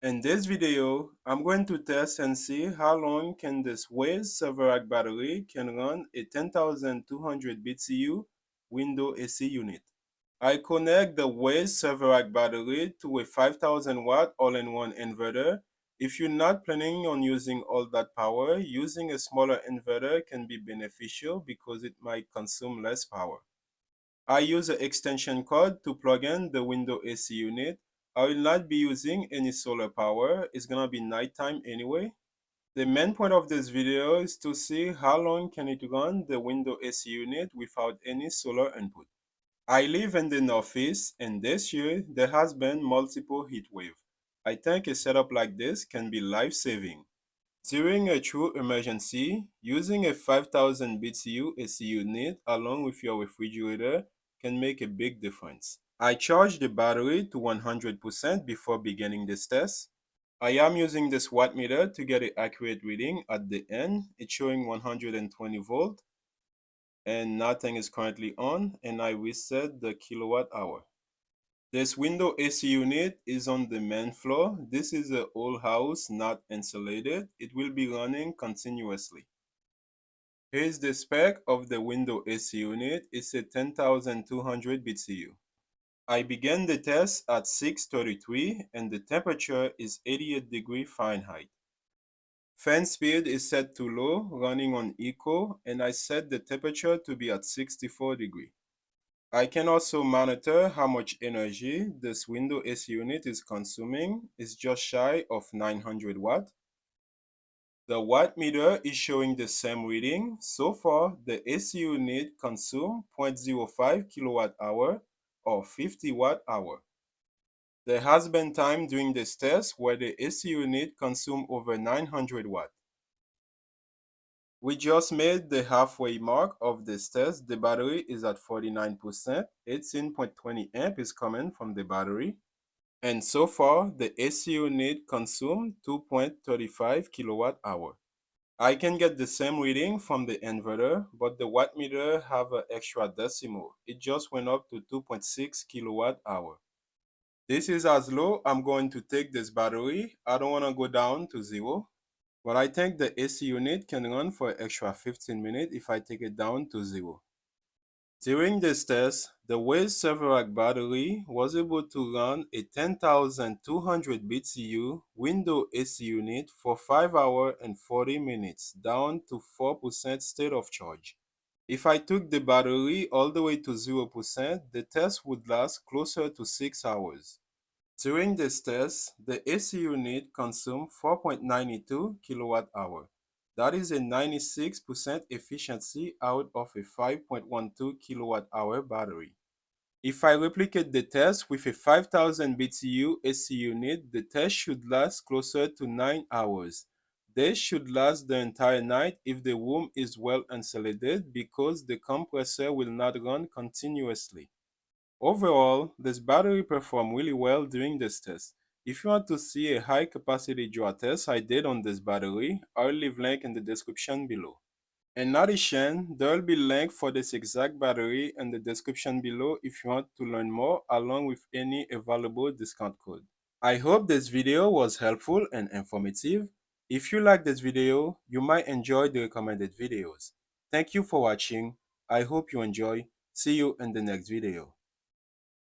In this video, I'm going to test and see how long can this WEIZE server rack battery can run a 10,200 BTU window AC unit. I connect the WEIZE server rack battery to a 5,000 watt all-in-one inverter. If you're not planning on using all that power, using a smaller inverter can be beneficial because it might consume less power. I use an extension cord to plug in the window AC unit. I will not be using any solar power. It's gonna be nighttime anyway. The main point of this video is to see how long can it run the window AC unit without any solar input. I live in the Northeast and this year there has been multiple heat waves. I think a setup like this can be life-saving. During a true emergency, using a 5000 BTU AC unit along with your refrigerator can make a big difference. I charged the battery to 100% before beginning this test. I am using this watt meter to get an accurate reading at the end. It's showing 120 volt and nothing is currently on, and I reset the kilowatt hour. This window AC unit is on the main floor. This is a old house, not insulated. It will be running continuously. Here's the spec of the window AC unit. It's a 10,200 BTU. I began the test at 6:33 and the temperature is 88 degrees Fahrenheit. Fan speed is set to low, running on eco, and I set the temperature to be at 64 degrees. I can also monitor how much energy this window AC unit is consuming. It's just shy of 900 watt. The watt meter is showing the same reading. So far, the AC unit consumed 0.05 kilowatt hour or 50 watt hour. There has been time during this test where the AC unit consumed over 900 watt. We just made the halfway mark of this test. The battery is at 49%. 18.20 amp is coming from the battery. And so far, the AC unit consumed 2.35 kilowatt hour. I can get the same reading from the inverter, but the watt meter have an extra decimal. It just went up to 2.6 kilowatt hour. This is as low I'm going to take this battery. I don't want to go down to zero. But I think the AC unit can run for an extra 15 minutes if I take it down to zero. During this test, the WEIZE server rack battery was able to run a 10,200 BTU window AC unit for 5 hours and 40 minutes, down to 4% state of charge. If I took the battery all the way to 0%, the test would last closer to 6 hours. During this test, the AC unit consumed 4.92 kilowatt hour. That is a 96% efficiency out of a 5.12 kilowatt hour battery. If I replicate the test with a 5000 BTU AC unit, the test should last closer to 9 hours. This should last the entire night if the room is well insulated because the compressor will not run continuously. Overall, this battery performed really well during this test. If you want to see a high capacity draw test I did on this battery, I'll leave link in the description below. In addition, there will be link for this exact battery in the description below if you want to learn more along with any available discount code. I hope this video was helpful and informative. If you like this video, you might enjoy the recommended videos. Thank you for watching. I hope you enjoy. See you in the next video.